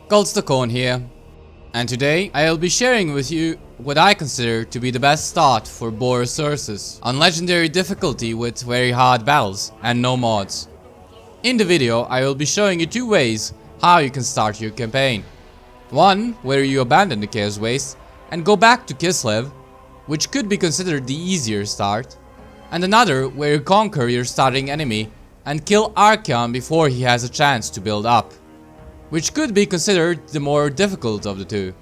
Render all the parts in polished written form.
Khorne here, and today I'll be sharing with you what I consider to be the best start for Boris Ursus on legendary difficulty with very hard battles and no mods. In the video I will be showing you two ways how you can start your campaign. One where you abandon the Chaos Waste and go back to Kislev, which could be considered the easier start, and another where you conquer your starting enemy and kill Archaon before he has a chance to build up, which could be considered the more difficult of the two.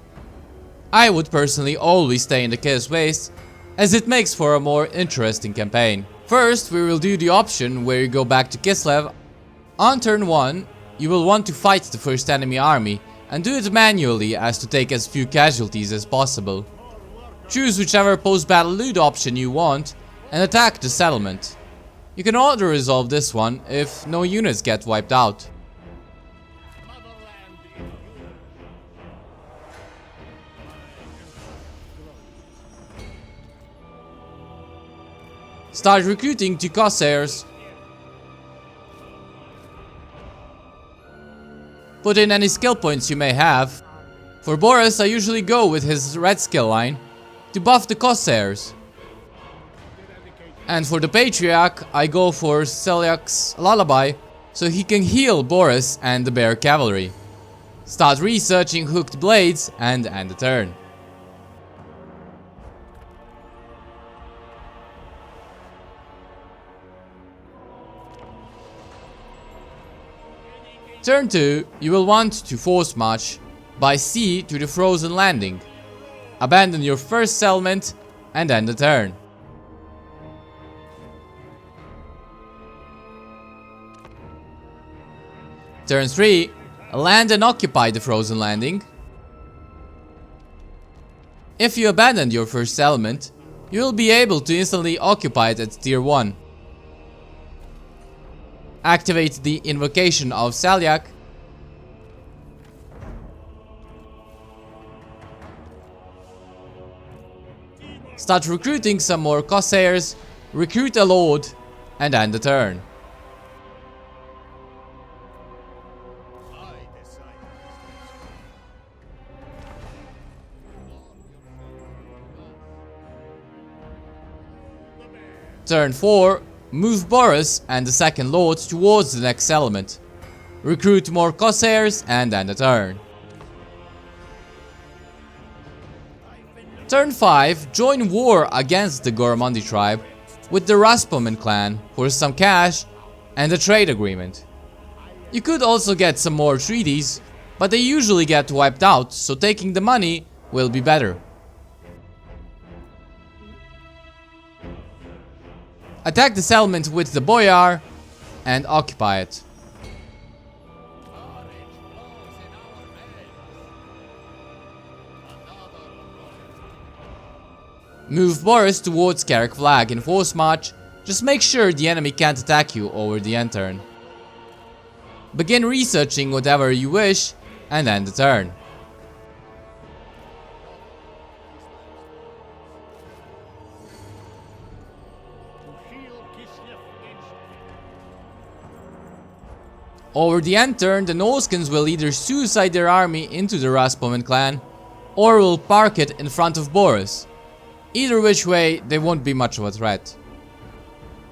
I would personally always stay in the Chaos Waste, as it makes for a more interesting campaign. First, we will do the option where you go back to Kislev. On turn 1, you will want to fight the first enemy army and do it manually as to take as few casualties as possible. Choose whichever post-battle loot option you want and attack the settlement. You can auto-resolve this one if no units get wiped out. Start recruiting to kosairs. Put in any skill points you may have. For Boris I usually go with his red skill line to buff the kosairs. And for the patriarch I go for salyaks lullaby so he can heal Boris and the bear cavalry. Start researching hooked blades and end the turn. Turn 2, you will want to force march by sea to the frozen landing. Abandon your first settlement and end the turn. Turn 3, land and occupy the frozen landing. If you abandoned your first settlement, you will be able to instantly occupy it at tier 1. Activate the invocation of salyak. Start recruiting some more kosairs, recruit a lord, and end the turn. Turn 4, move Boris and the second lord towards the next settlement. Recruit more kosairs and end the turn. Turn 5, join war against the Gormandi tribe with the Rasputin clan for some cash and a trade agreement. You could also get some more treaties, but they usually get wiped out, so taking the money will be better. Attack the settlement with the boyar and occupy it. Move Boris towards Carrick Flag in force march, just make sure the enemy can't attack you over the end turn. Begin researching whatever you wish and end the turn. Over the end turn, the Norskins will either suicide their army into the Rasputin clan or will park it in front of Boris. Either which way, they won't be much of a threat.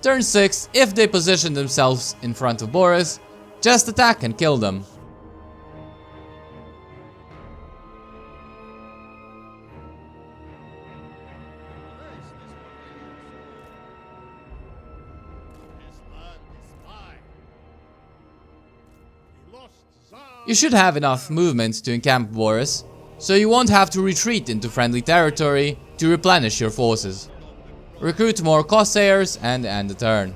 Turn 6, if they position themselves in front of Boris, just attack and kill them. You should have enough movement to encamp Boris, so you won't have to retreat into friendly territory to replenish your forces. Recruit more kosairs and end the turn.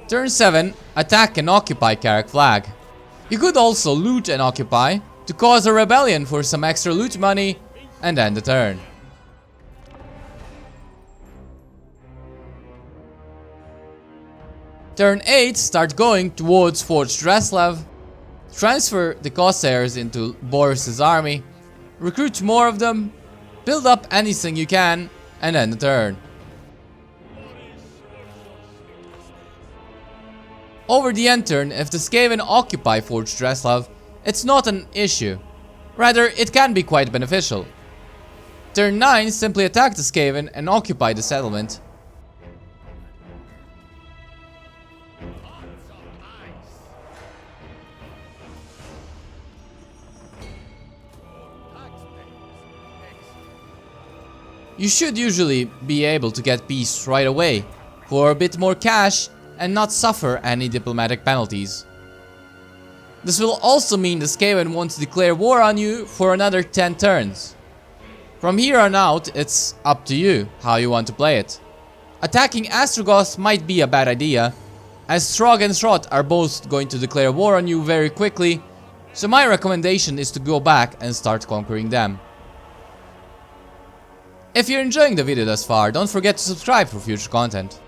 Turn 7, attack and occupy Carrick Flag. You could also loot and occupy to cause a rebellion for some extra loot money and end the turn. Turn 8, start going towards Fort Streslev. Transfer the kosairs into Boris's army. Recruit more of them. Build up anything you can and end the turn. Over the end turn, if the Skaven occupy Forge Dreslav, it's not an issue. Rather, it can be quite beneficial. Turn 9, simply attack the Skaven and occupy the settlement. You should usually be able to get peace right away, for a bit more cash and not suffer any diplomatic penalties. This will also mean the Skaven want to declare war on you for another 10 turns. From here on out, it's up to you how you want to play it. Attacking Astrogoth might be a bad idea, as Strog and Shrot are both going to declare war on you very quickly, so my recommendation is to go back and start conquering them. If you're enjoying the video thus far, don't forget to subscribe for future content.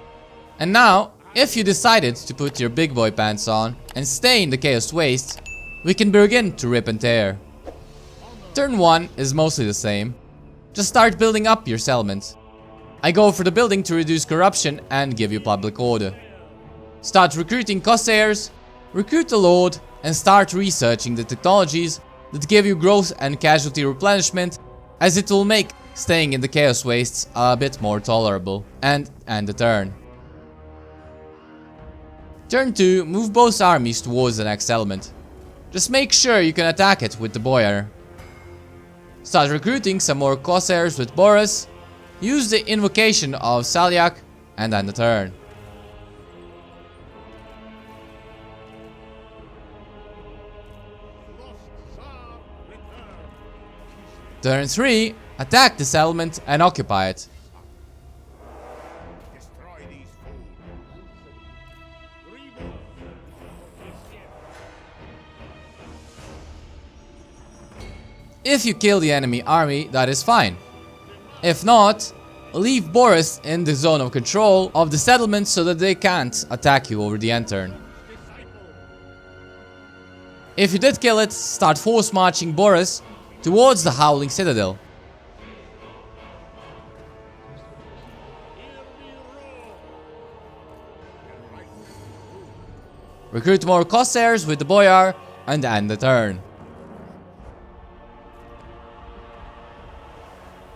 And now, if you decided to put your big boy pants on and stay in the Chaos Wastes, we can begin to rip and tear. Turn 1 is mostly the same. Just start building up your settlement. I go for the building to reduce corruption and give you public order. Start recruiting kosairs, recruit the Lord, and start researching the technologies that give you growth and casualty replenishment, as it will make staying in the Chaos Wastes a bit more tolerable. And end the turn. Turn 2, move both armies towards the next settlement. Just make sure you can attack it with the boyar. Start recruiting some more kosairs with Boris, use the invocation of salyak, and end the turn. Turn 3, attack the settlement and occupy it. If you kill the enemy army, that is fine. If not, leave Boris in the zone of control of the settlement so that they can't attack you over the end turn. If you did kill it, start force marching Boris towards the Howling Citadel. Recruit more kosairs with the boyar and end the turn.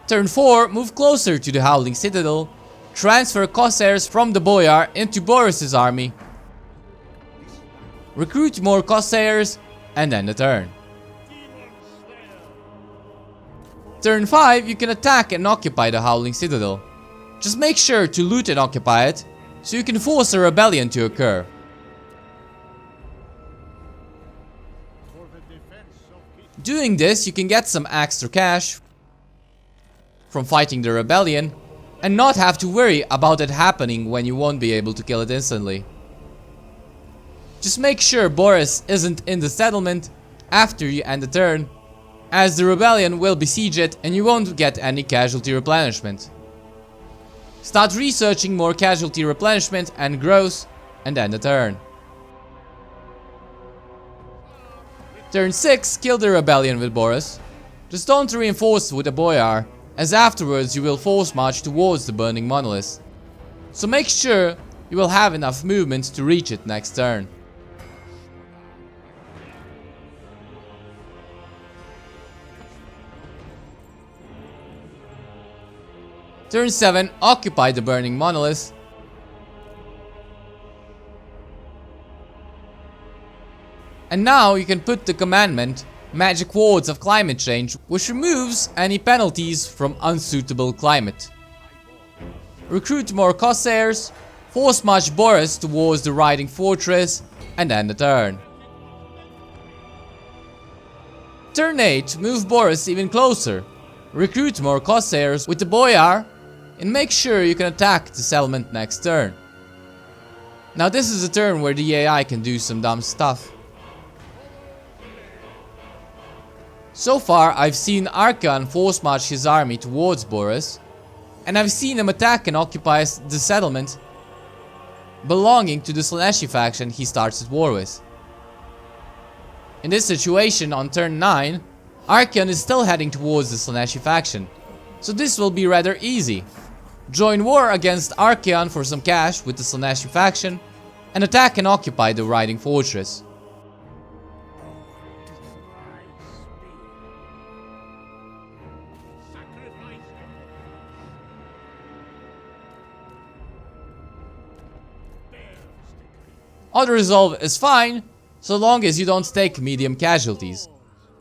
Turn 4, move closer to the Howling Citadel, transfer kosairs from the boyar into Boris's army. Recruit more kosairs and end the turn. Turn 5, you can attack and occupy the Howling Citadel. Just make sure to loot and occupy it, so you can force a rebellion to occur. Doing this, you can get some extra cash from fighting the rebellion, and not have to worry about it happening when you won't be able to kill it instantly. Just make sure Boris isn't in the settlement after you end the turn, as the rebellion will besiege it and you won't get any casualty replenishment. Start researching more casualty replenishment and growth and end the turn. Turn 6, kill the rebellion with Boris. Just don't reinforce with a boyar, as afterwards you will force march towards the burning monolith. So make sure you will have enough movement to reach it next turn. Turn 7, occupy the burning monolith. And now you can put the commandment Magic Wards of Climate Change, which removes any penalties from unsuitable climate. Recruit more kosairs, force march Boris towards the Riding Fortress, and end the turn. Turn 8, move Boris even closer. Recruit more kosairs with the boyar, and make sure you can attack the settlement next turn. Now this is a turn where the AI can do some dumb stuff. So far, I've seen Archaon force march his army towards Boris, and I've seen him attack and occupy the settlement belonging to the Slaaneshi faction he starts at war with. In this situation, on turn 9, Archaon is still heading towards the Slaaneshi faction, so this will be rather easy. Join war against Archaon for some cash with the Slaaneshi faction, and attack and occupy the riding fortress. Autoresolve is fine, so long as you don't take medium casualties,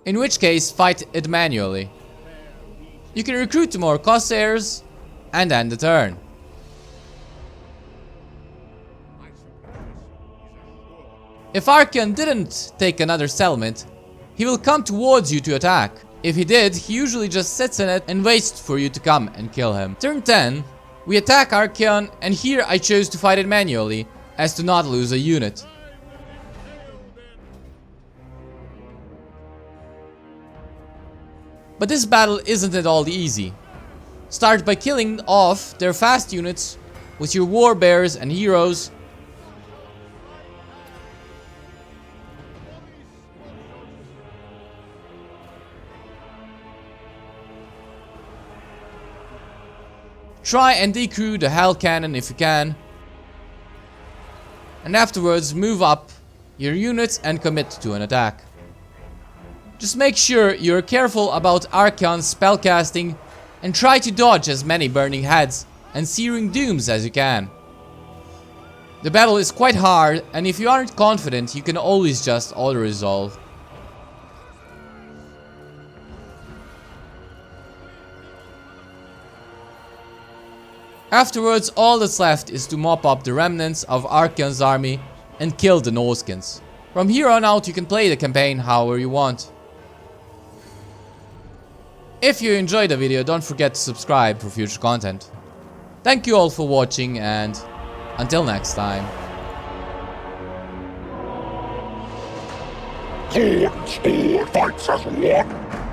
in which case fight it manually. You can recruit more kosairs and end the turn. If Archeon didn't take another settlement, he will come towards you to attack. If he did, he usually just sits in it and waits for you to come and kill him. Turn 10, we attack Archeon, and here I chose to fight it manually, as to not lose a unit. But this battle isn't at all easy. Start by killing off their fast units with your war bears and heroes. Try and decrew the hell cannon if you can. And afterwards move up your units and commit to an attack. Just make sure you're careful about Archeon's spellcasting and try to dodge as many burning heads and searing dooms as you can. The battle is quite hard, and if you aren't confident, you can always just auto-resolve. Afterwards, all that's left is to mop up the remnants of Archeon's army and kill the Norskins. From here on out, you can play the campaign however you want. If you enjoyed the video, don't forget to subscribe for future content. Thank you all for watching, and until next time. Khorne fights as one.